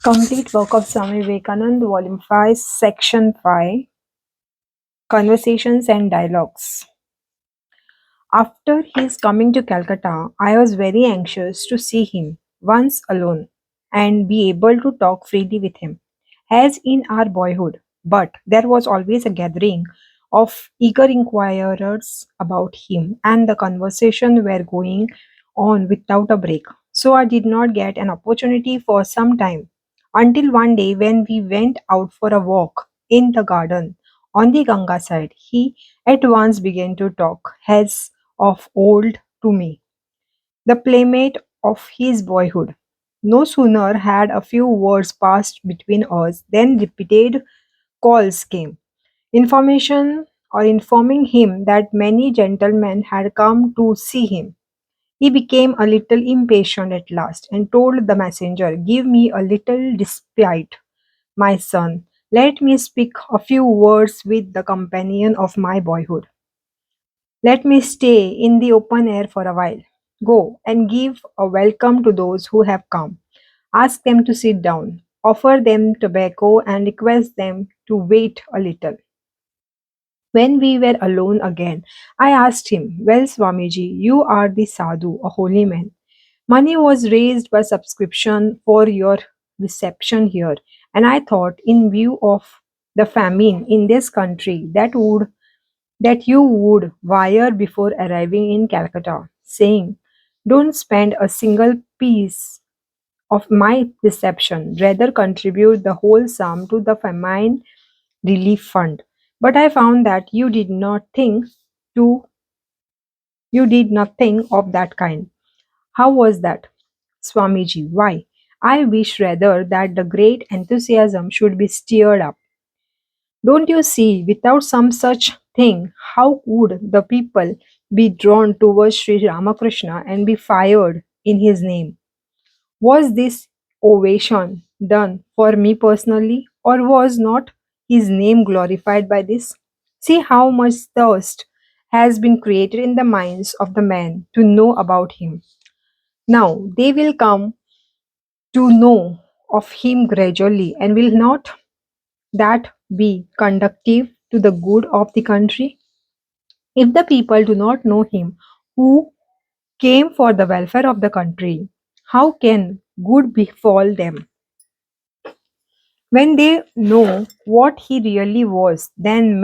Complete work of Swami Vivekananda, Volume 5, Section 5, Conversations and Dialogues. After his coming to Calcutta, I was very anxious to see him once alone and be able to talk freely with him, as in our boyhood. But there was always a gathering of eager inquirers about him, and the conversation were going on without a break. So I did not get an opportunity for some time until one day when we went out for a walk in the garden on the Ganga side. He at once began to talk as of old to me, the playmate of his boyhood. No sooner had a few words passed between us than repeated calls came, information or informing him that many gentlemen had come to see him. He became a little impatient at last and told the messenger, "Give me a little respite, my son. Let me speak a few words with the companion of my boyhood. Let me stay in the open air for a while. Go and give a welcome to those who have come. Ask them to sit down. Offer them tobacco and request them to wait a little." When we were alone again, I asked him, "Well, Swamiji, you are the sadhu, a holy man. Money was raised by subscription for your reception here, and I thought, in view of the famine in this country, that you would wire before arriving in Calcutta, saying, 'Don't spend a single piece of my reception, rather contribute the whole sum to the famine relief fund.' But I found that to you did nothing of that kind. How was that, Swamiji? Why? I wish rather that the great enthusiasm should be stirred up. Don't you see, without some such thing, how would the people be drawn towards Sri Ramakrishna and be fired in his name? Was this ovation done for me personally, or was not his name glorified by this? See how much thirst has been created in the minds of the men to know about him. Now they will come to know of him gradually, and will not that be conducive to the good of the country? If the people do not know him who came for the welfare of the country, how can good befall them? When they know what he really was, then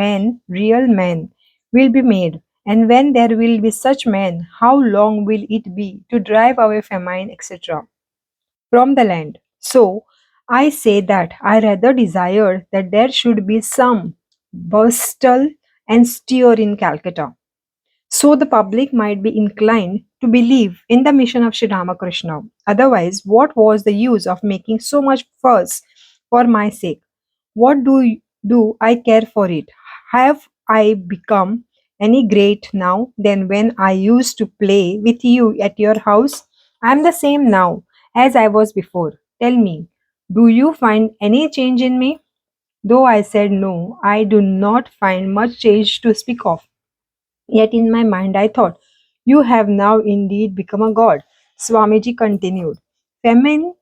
real men, will be made. And when there will be such men, how long will it be to drive away famine, etc., from the land? So, I say that I rather desire that there should be some bustle and stir in Calcutta, so the public might be inclined to believe in the mission of Sri Ramakrishna. Otherwise, what was the use of making so much fuss for my sake? What do I care for it? Have I become any great now than when I used to play with you at your house? I am the same now as I was before. Tell me, do you find any change in me? Though I said no, I do not find much change to speak of. Yet in my mind I thought, "You have now indeed become a god." Swamiji continued, "Famine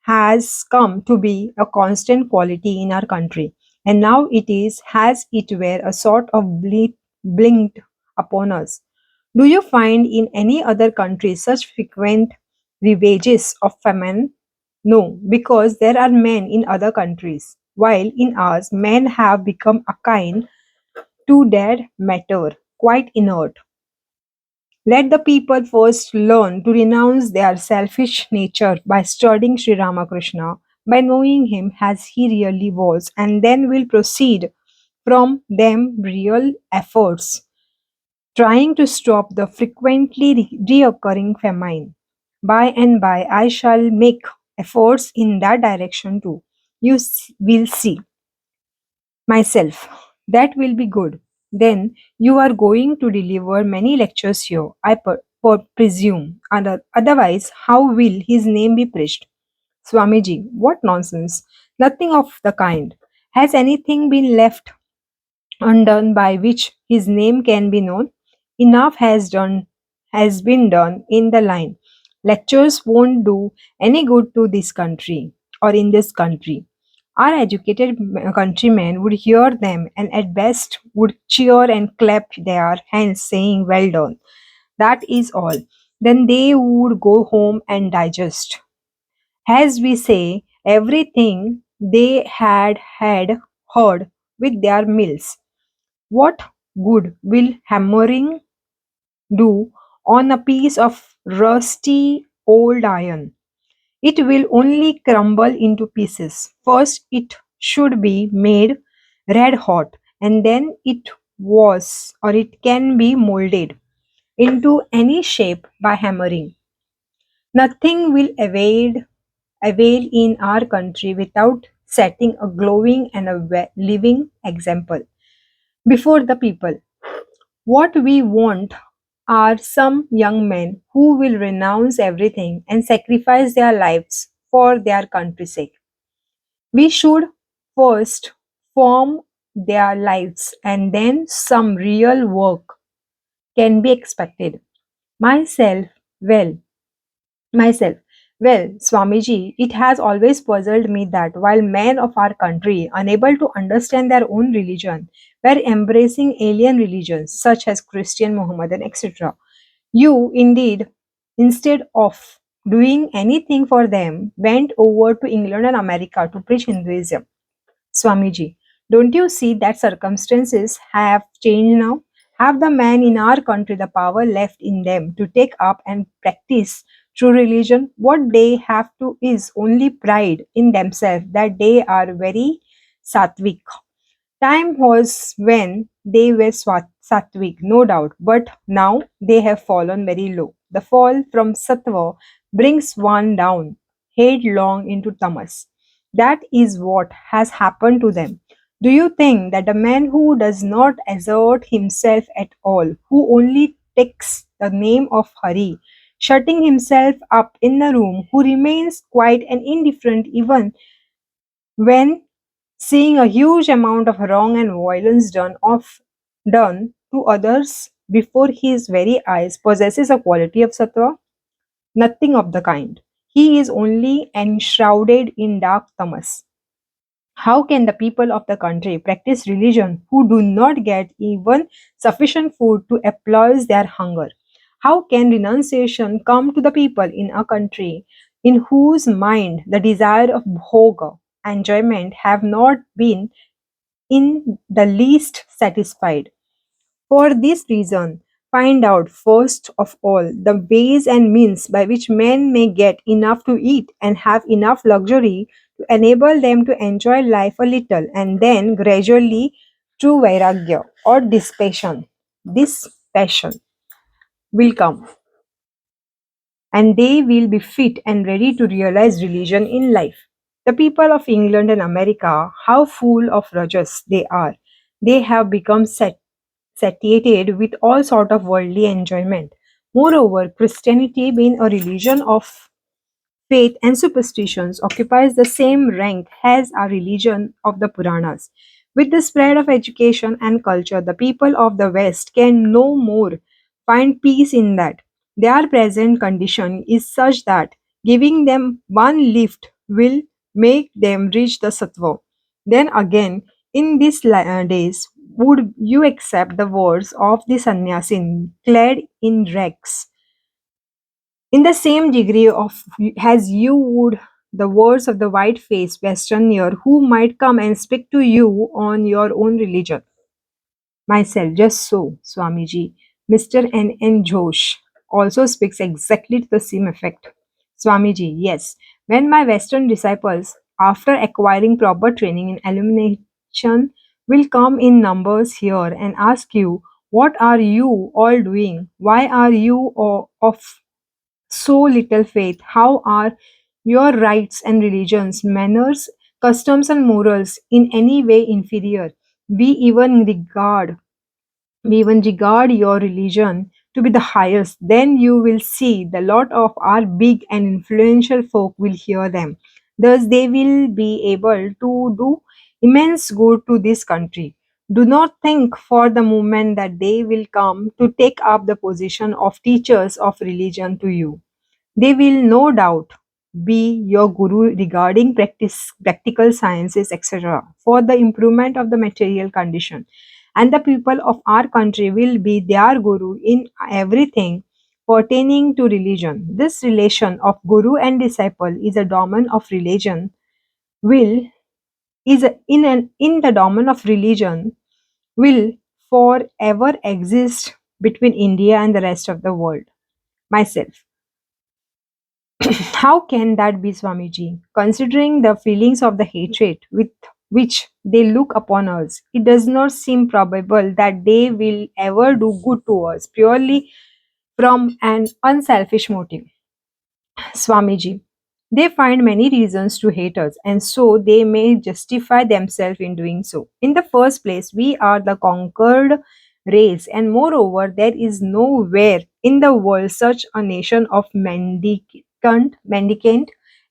has come to be a constant quality in our country, and now it is as it were a sort of blinked upon us. Do you find in any other country such frequent ravages of famine? No, because there are men in other countries, while in ours men have become akin to dead matter, quite inert. Let the people first learn to renounce their selfish nature by studying Sri Ramakrishna, by knowing him as he really was, and then will proceed from them real efforts, trying to stop the frequently reoccurring famine. By and by, I shall make efforts in that direction too. Will see myself. That will be good. Then you are going to deliver many lectures here, I presume. Otherwise, how will his name be preached? Swamiji, what nonsense. Nothing of the kind. Has anything been left undone by which his name can be known? Enough has been done in the line. Lectures won't do any good to this country. or in this country. Our educated countrymen would hear them and at best would cheer and clap their hands, saying, "Well done." That is all. Then they would go home and digest, as we say, everything they had heard with their meals. What good will hammering do on a piece of rusty old iron? It will only crumble into pieces. First, it should be made red hot, and then it can be molded into any shape by hammering. Nothing will avail in our country without setting a glowing and a living example before the people. What we want are some young men who will renounce everything and sacrifice their lives for their country's sake. We should first form their lives and then some real work can be expected. Myself, well, Myself. Well, Swamiji, it has always puzzled me that while men of our country, unable to understand their own religion, were embracing alien religions such as Christian, Mohammedan, etc., you, indeed, instead of doing anything for them, went over to England and America to preach Hinduism. Swamiji, don't you see that circumstances have changed now? Have the men in our country the power left in them to take up and practice true religion? What they have to is only pride in themselves that they are very sattvic. Time was when they were sattvic, no doubt, but now they have fallen very low. The fall from sattva brings one down headlong into tamas. That is what has happened to them. Do you think that a man who does not exert himself at all, who only takes the name of Hari, shutting himself up in a room, who remains quiet and indifferent even when seeing a huge amount of wrong and violence done to others before his very eyes possesses a quality of sattva? Nothing of the kind. He is only enshrouded in dark tamas. How can the people of the country practice religion who do not get even sufficient food to appease their hunger? How can renunciation come to the people in a country in whose mind the desire of bhoga, enjoyment, have not been in the least satisfied? For this reason, find out first of all the ways and means by which men may get enough to eat and have enough luxury to enable them to enjoy life a little, and then gradually true vairagya or dispassion will come, and they will be fit and ready to realize religion in life. The people of England and America, how full of rajas they are! They have become satiated with all sort of worldly enjoyment. Moreover, Christianity, being a religion of faith and superstitions, occupies the same rank as our religion of the Puranas. With the spread of education and culture, the people of the West can no more find peace in that. Their present condition is such that giving them one lift will make them reach the sattva. Then again, in these days, would you accept the words of the sannyasin clad in rags in the same degree of as you would the words of the white-faced westerner who might come and speak to you on your own religion? Myself, just so, Swamiji. Mr. N. Josh also speaks exactly to the same effect. Swamiji, yes. When my Western disciples, after acquiring proper training in illumination, will come in numbers here and ask you, what are you all doing? Why are you of so little faith? How are your rites and religions, manners, customs, and morals in any way inferior? We even regard we even regard your religion to be the highest. Then you will see the lot of our big and influential folk will hear them. Thus, they will be able to do immense good to this country. Do not think for the moment that they will come to take up the position of teachers of religion to you. They will no doubt. be your guru regarding practical sciences, etc., for the improvement of the material condition. And the people of our country will be their guru in everything pertaining to religion. This relation of guru and disciple is a domain of religion will in the domain of religion will forever exist between India and the rest of the world. Myself. How can that be, Swamiji? Considering the feelings of the hatred with which they look upon us, it does not seem probable that they will ever do good to us purely from an unselfish motive. Swamiji. They find many reasons to hate us, and so they may justify themselves in doing so. In the first place, we are the conquered race, and moreover, there is nowhere in the world such a nation of mendicant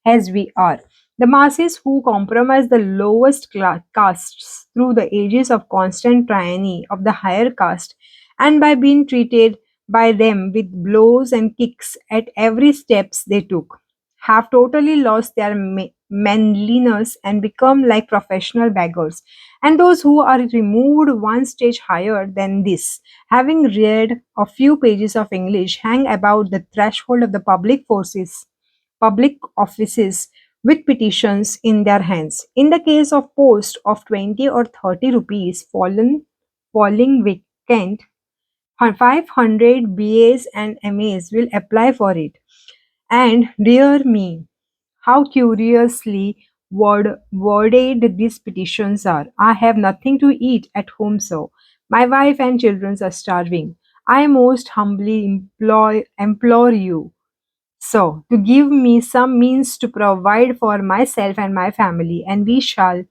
as we are. The masses who compromise the lowest castes through the ages of constant tyranny of the higher caste, and by being treated by them with blows and kicks at every steps they took, have totally lost their manliness and become like professional beggars. And those who are removed one stage higher than this, having read a few pages of English, hang about the threshold of the public offices with petitions in their hands. In the case of post of 20 or 30 rupees falling vacant, 500 BAs and MAs will apply for it. And dear me, how curiously worded these petitions are. I have nothing to eat at home, so my wife and children are starving. I most humbly implore you, so to give me some means to provide for myself and my family, and we shall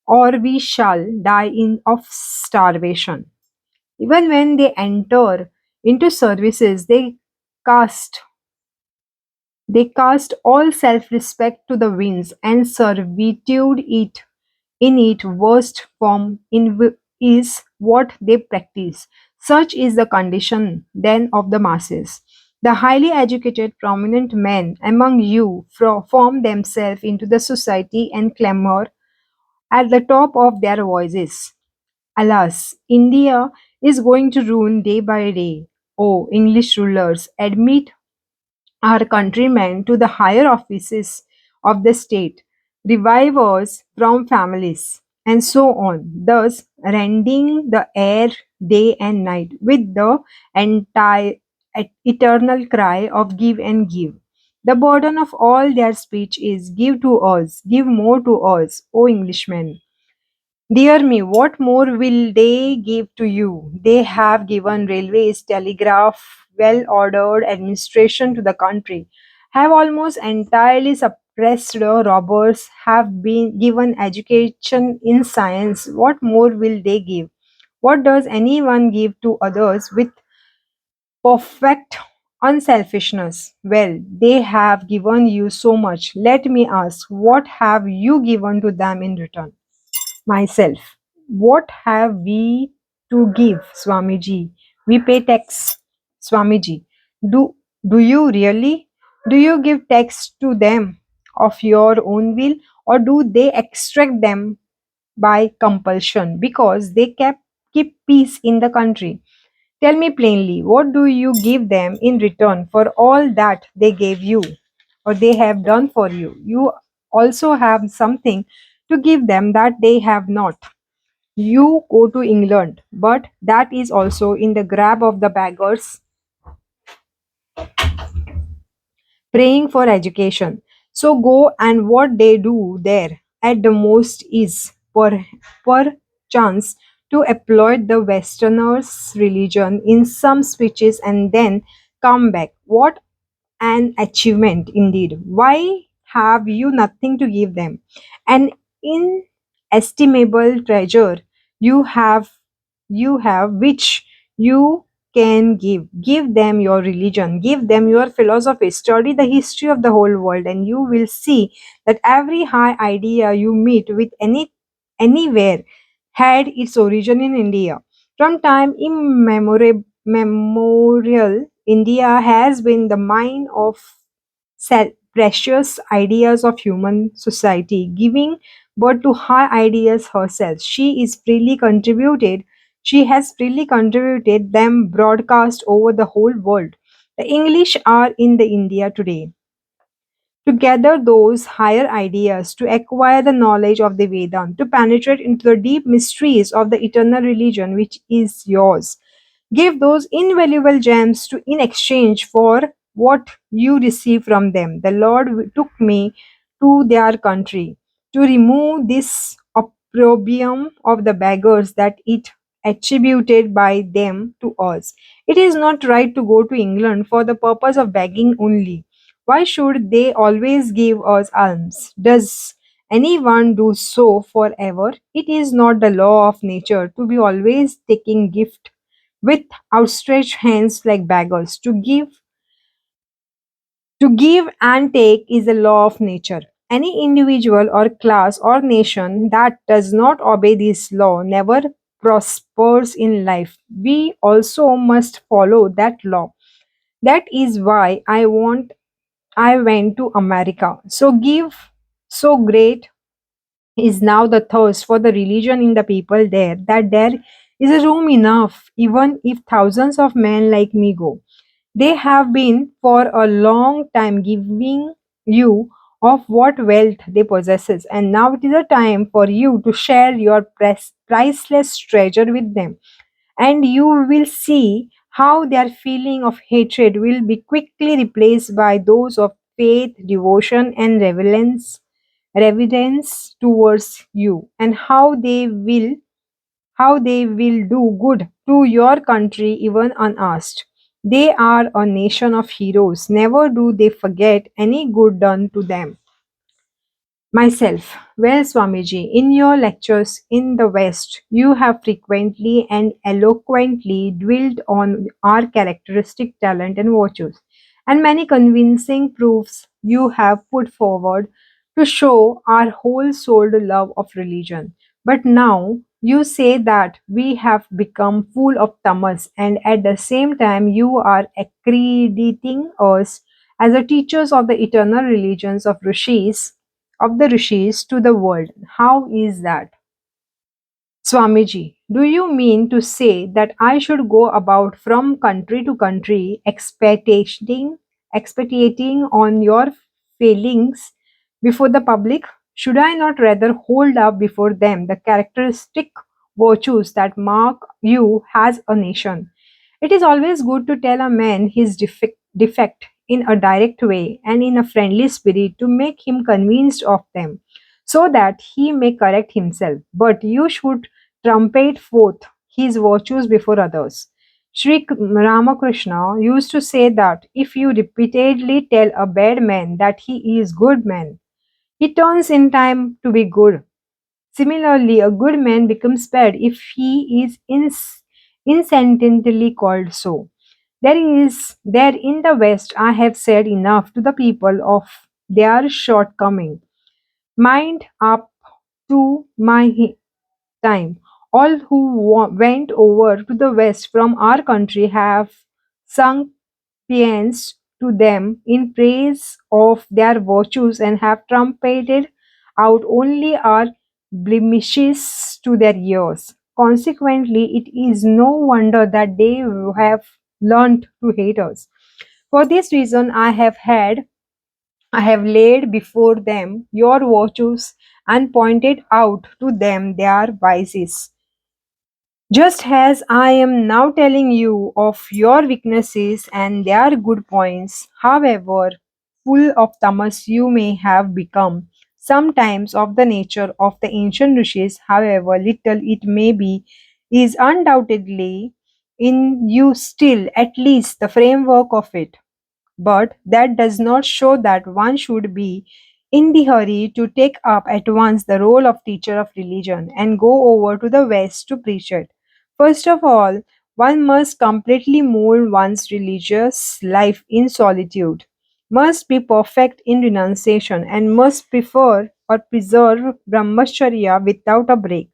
die of starvation. Even when they enter into services, cast cast all self-respect to the winds, and servitude it in its worst form is what they practice. Such is the condition then of the masses. The highly educated prominent men among you form themselves into the society and clamor at the top of their voices. Alas, India is going to ruin day by day. Oh, English rulers, admit our countrymen to the higher offices of the state, revive us from families, and so on, thus rending the air day and night with the entire eternal cry of give and give. The burden of all their speech is give to us, give more to us, O Englishmen. Dear me, what more will they give to you? They have given railways, telegraph, well ordered administration to the country, have almost entirely suppressed the robbers, have been given education in science. What more will they give? What does anyone give to others with perfect unselfishness? Well, they have given you so much. Let me ask, what have you given to them in return? Myself. What have we to give, Swamiji? We pay tax, Swamiji. Do do you really? Do you give tax to them of your own will, or do they extract them by compulsion because they keep peace in the country? Tell me plainly, what do you give them in return for all that they gave you or they have done for you? You also have something to give them that they have not. You go to England, but that is also in the grab of the beggars praying for education. So go, and what they do there at the most is per chance to exploit the Westerners' religion in some speeches and then come back. What an achievement indeed! Why have you nothing to give them? An inestimable treasure you have which you can give. Give them your religion, give them your philosophy, study the history of the whole world, and you will see that every high idea you meet with anywhere had its origin in India. From time immemorial, India has been the mine of precious ideas of human society, giving birth to high ideas herself. She has freely contributed them broadcast over the whole world. The English are in the India today to gather those higher ideas, to acquire the knowledge of the Vedanta, to penetrate into the deep mysteries of the eternal religion which is yours. Give those invaluable gems to in exchange for what you receive from them. The Lord took me to their country to remove this opprobrium of the beggars that it attributed by them to us. It is not right to go to England for the purpose of begging only. Why should they always give us alms? Does anyone do so forever? It is not the law of nature to be always taking gift with outstretched hands like beggars. To give and take is the law of nature. Any individual or class or nation that does not obey this law never prospers in life. We also must follow that law. That is why I went to America. So great is now the thirst for the religion in the people there that there is a room enough, even if thousands of men like me go. They have been for a long time giving you of what wealth they possesses, and now it is a time for you to share your priceless treasure with them, and you will see how their feeling of hatred will be quickly replaced by those of faith, devotion, and reverence towards you, and how they will do good to your country even unasked. They are a nation of heroes. Never do they forget any good done to them. Myself. Well, Swamiji, in your lectures in the West, you have frequently and eloquently dwelled on our characteristic talent and virtues, and many convincing proofs you have put forward to show our whole souled love of religion. But now you say that we have become full of tamas, and at the same time you are accrediting us as the teachers of the eternal religions of the rishis to the world. How is that? Swamiji, do you mean to say that I should go about from country to country expatiating on your failings before the public? Should I not rather hold up before them the characteristic virtues that mark you as a nation? It is always good to tell a man his defect in a direct way and in a friendly spirit to make him convinced of them, so that he may correct himself. But you should trumpet forth his virtues before others. Sri Ramakrishna used to say that if you repeatedly tell a bad man that he is good man, he turns in time to be good. Similarly, a good man becomes bad if he is incessantly called so. There in the West I have said enough to the people of their shortcoming. Mind up to my time. All who went over to the West from our country have sung paeans to them in praise of their virtues and have trumpeted out only our blemishes to their ears. Consequently, it is no wonder that they have learnt to hate us. For this reason, I have laid before them your virtues and pointed out to them their vices. Just as I am now telling you of your weaknesses and their good points, however full of tamas you may have become, sometimes of the nature of the ancient rishis, however little it may be, is undoubtedly in you still, at least the framework of it. But that does not show that one should be in the hurry to take up at once the role of teacher of religion and go over to the West to preach it. First of all, one must completely mold one's religious life in solitude, must be perfect in renunciation, and must prefer or preserve brahmacharya without a break.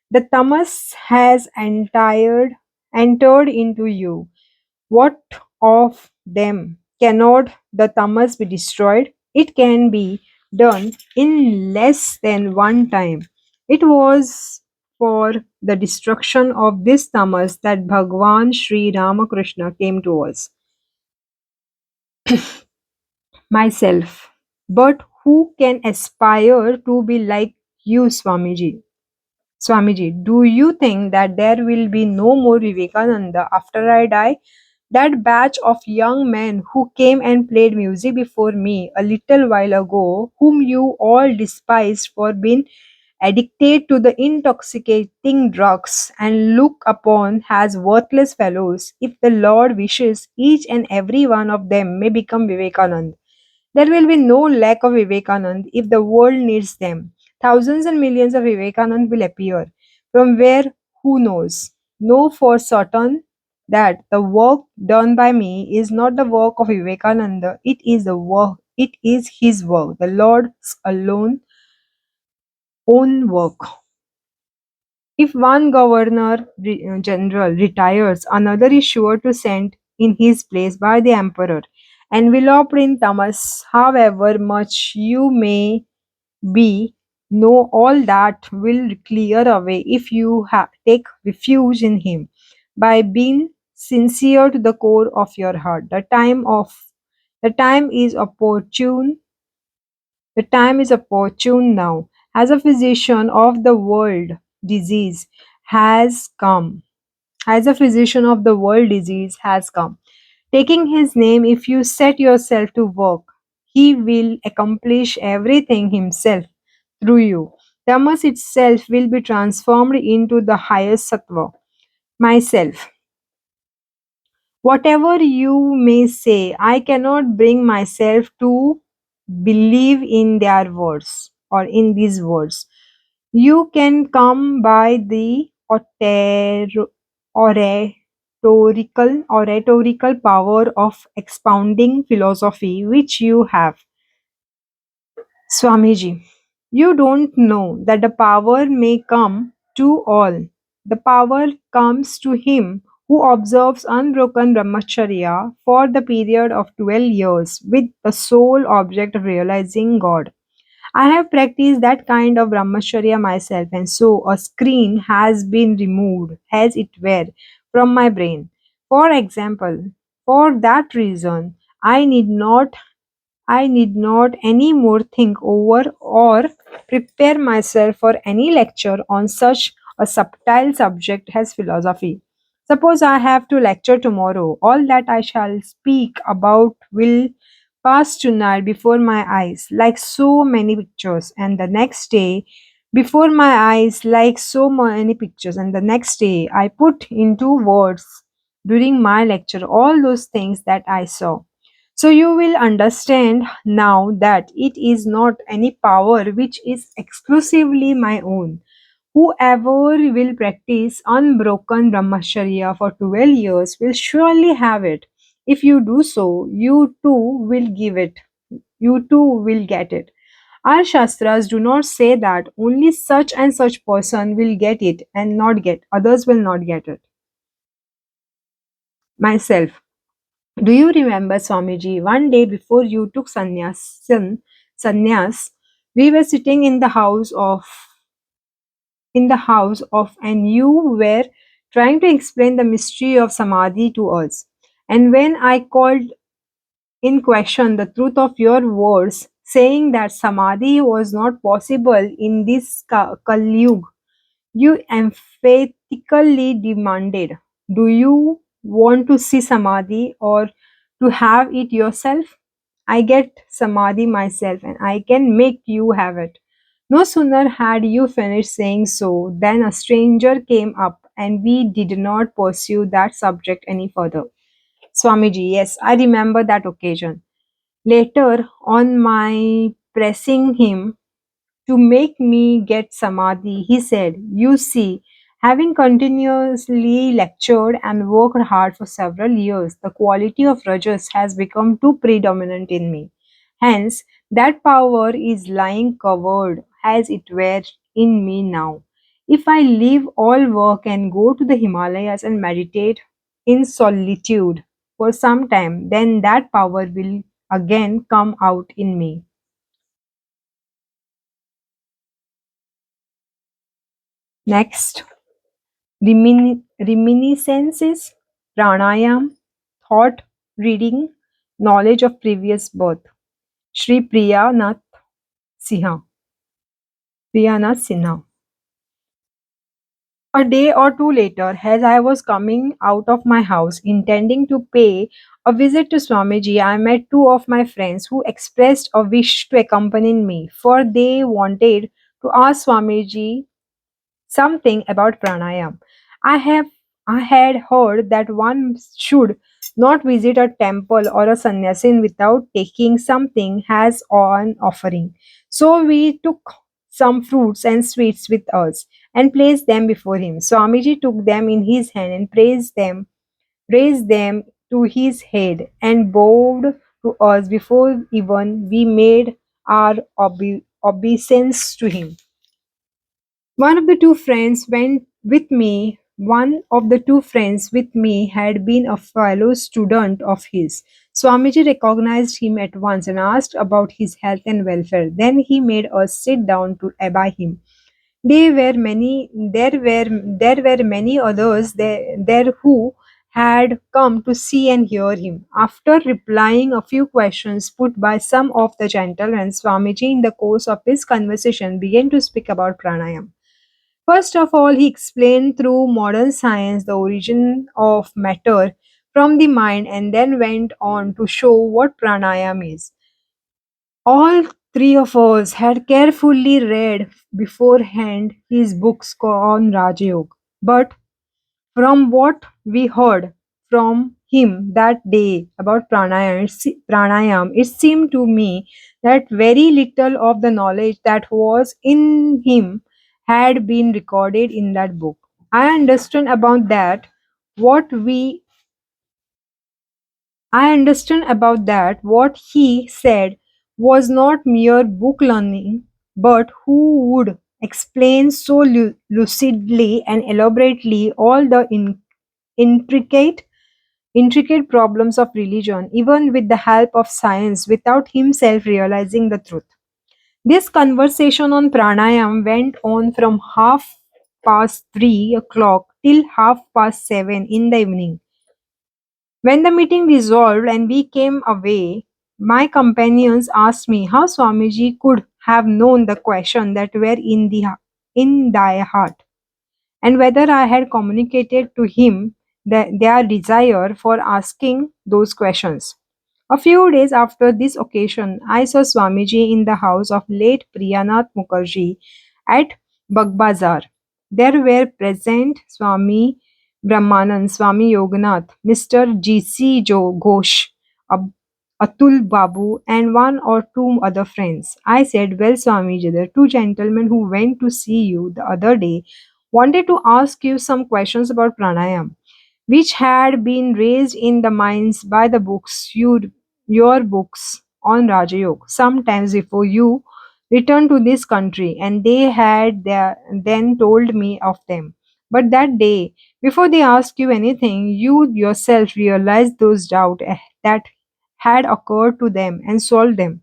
The tamas has entered into you. What of them? Cannot the tamas be destroyed? It can be done in less than one time. It was for the destruction of this tamas that Bhagwan Sri Ramakrishna came to us. Myself. But who can aspire to be like you, Swamiji? Swamiji, do you think that there will be no more Vivekananda after I die? That batch of young men who came and played music before me a little while ago, whom you all despised for being addicted to the intoxicating drugs and look upon as worthless fellows, if the Lord wishes, each and every one of them may become Vivekanand. There will be no lack of Vivekanand if the world needs them. Thousands and millions of Vivekanand will appear. From where, who knows? Know for certain that the work done by me is not the work of Vivekananda, it is his work, the Lord's alone own work. If one general retires, another is sure to send in his place by the emperor. Enveloped in tamas, however much you may be, know all that will clear away if you take refuge in him by being sincere to the core of your heart. The time is opportune. The time is opportune now. As a physician of the world, disease has come. As a physician of the world, disease has come. Taking his name, if you set yourself to work, he will accomplish everything himself through you. Tamas itself will be transformed into the highest sattva. Myself. Whatever you may say, I cannot bring myself to believe in their words or in these words. You can come by the oratorical power of expounding philosophy which you have. Swamiji, you don't know that the power may come to all. The power comes to him who observes unbroken brahmacharya for the period of 12 years with the sole object of realizing God. I have practiced that kind of brahmacharya myself, and so a screen has been removed, as it were, from my brain. For example, for that reason, I need not any more think over or prepare myself for any lecture on such a subtle subject as philosophy. Suppose I have to lecture tomorrow, all that I shall speak about will pass tonight before my eyes like so many pictures, and the next day before my eyes like so many pictures, and the next day I put into words during my lecture all those things that I saw. So you will understand now that it is not any power which is exclusively my own. Whoever will practice unbroken brahmacharya for 12 years will surely have it. If you do so, you too will give it. You too will get it. Our Shastras do not say that only such and such person will get it and not get, others will not get it. Myself. Do you remember, Swamiji, one day before you took sannyas, we were sitting in the house of and you were trying to explain the mystery of samadhi to us. And when I called in question the truth of your words, saying that samadhi was not possible in this Kali Yuga, you emphatically demanded, do you want to see samadhi or to have it yourself? I get samadhi myself and I can make you have it. No sooner had you finished saying so than a stranger came up and we did not pursue that subject any further. Swamiji, yes, I remember that occasion. Later, on my pressing him to make me get samadhi, he said, you see, having continuously lectured and worked hard for several years, the quality of rajas has become too predominant in me. Hence, that power is lying covered, as it were, in me now. If I leave all work and go to the Himalayas and meditate in solitude for some time, then that power will again come out in me. Next, reminiscences, pranayam, thought, reading, knowledge of previous birth. Shri Sinha, Priyanath Sinha. A day or two later, as I was coming out of my house intending to pay a visit to Swamiji, I met two of my friends who expressed a wish to accompany me, for they wanted to ask Swamiji something about pranayam. I have I had heard that one should not visit a temple or a sannyasin without taking something as an offering. So we took some fruits and sweets with us and placed them before him. Swamiji took them in his hand and raised them to his head and bowed to us before even we made our obeisance to him. One of the two friends went with me. One of the two friends with me had been a fellow student of his. Swamiji recognized him at once and asked about his health and welfare. Then he made us sit down to by him. There were many others there who had come to see and hear him. After replying a few questions put by some of the gentlemen, Swamiji in the course of his conversation began to speak about pranayam. First of all, he explained through modern science the origin of matter from the mind and then went on to show what pranayam is. All three of us had carefully read beforehand his books on Raja Yoga, but from what we heard from him that day about pranayam, it seemed to me that very little of the knowledge that was in him had been recorded in that book. I understand about that what we I understand about that what he said was not mere book learning, but who would explain so lucidly and elaborately all the intricate intricate problems of religion, even with the help of science, without himself realizing the truth. This conversation on pranayam went on from half past 3 o'clock till half past 7 in the evening. When the meeting dissolved and we came away, my companions asked me how Swamiji could have known the question that were in thy heart, and whether I had communicated to him their desire for asking those questions. A few days after this occasion, I saw Swamiji in the house of late Priyanath Mukherjee at Bagbazar. There were present Swami Brahmanand, Swami Yoganath, Mr. G.C. Ghosh, Ab- Atul Babu, and one or two other friends. I said, "Well, Swamiji, the two gentlemen who went to see you the other day wanted to ask you some questions about pranayam, which had been raised in the minds by the your books on Raja Yoga sometimes before you returned to this country, and they had then told me of them. But that day, before they asked you anything, you yourself realized those doubts that had occurred to them and solved them.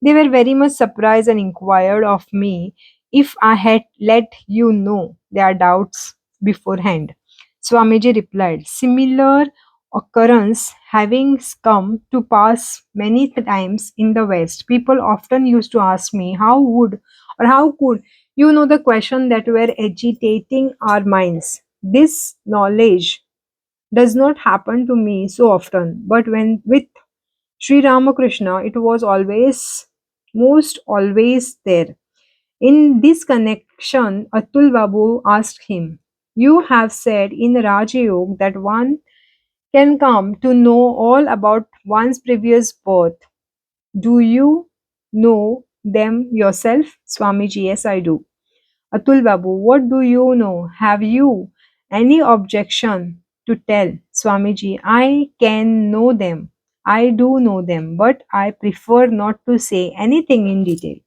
They were very much surprised and inquired of me if I had let you know their doubts beforehand." Swamiji replied, "Similar occurrence having come to pass many times in the West, people often used to ask me, how could you know the question that were agitating our minds? This knowledge does not happen to me so often, but when with Sri Ramakrishna, it was most always there." In this connection, Atul Babu asked him, "You have said in Raja Yoga that one can come to know all about one's previous birth. Do you know them yourself?" Swamiji, "Yes, I do." Atul Babu, "What do you know? Have you any objection to tell?" Swamiji, "I can know them. I do know them, but I prefer not to say anything in detail."